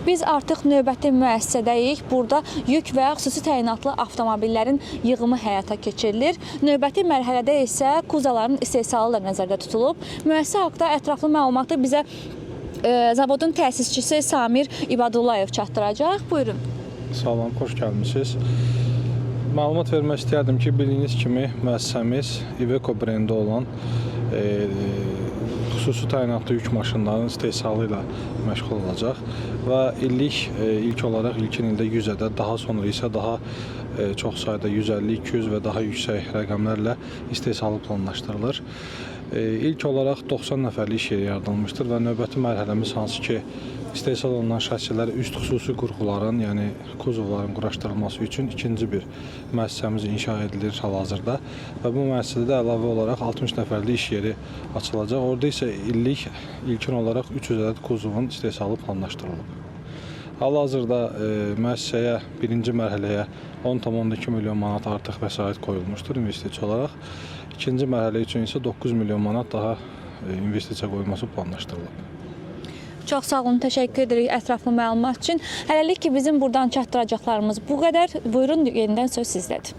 Biz artıq növbəti müəssisədəyik. Burada yük və xüsusi təyinatlı avtomobillərin yığımı həyata keçirilir. Növbəti mərhələdə isə kuzaların istehsalı da nəzərdə tutulub. Müəssisə haqqında ətraflı məlumatı bizə zavodun təsisçisi Samir İbadullayev çatdıracaq. Buyurun. Salam, xoş gəlmisiniz. Məlumat vermək istəyərdim ki, bildiyiniz kimi müəssisəmiz Iveco brendi olan xüsusi təyinatlı yük maşınlarının istehsalı ilə məşğul olacaq və ilk olaraq ilkin ildə 100 ədəd, daha sonra isə daha çox sayda 150, 200 və daha yüksək rəqəmlərlə istehsalı planlaşdırılır. İlk olaraq 90 nəfərlik iş yeri yaradılmışdır və növbəti mərhələmiz hansı ki, istehsal olunan şəsilər üst xüsusi qurğuların, yəni kuzovların quraşdırılması üçün ikinci bir müəssisəmiz inşa edilir hal-hazırda və bu müəssisədə əlavə olaraq 60 nəfərlik iş yeri açılacaq. Orada isə ilkin olaraq 300 ədəd kuzovun istehsalı planlaşdırılıb. Hal-hazırda müəssisəyə birinci mərhələyə 10,2 milyon manat artıq vəsait qoyulmuşdur investisiya olaraq. İkinci mərhələ üçün isə 9 milyon manat daha investisiya qoyulması planlaşdırılıb. Çox sağ olun, təşəkkür edirik ətraflı məlumat üçün. Hələlik ki, bizim buradan çatdıracaqlarımız bu qədər. Buyurun, yenidən söz sizdədir.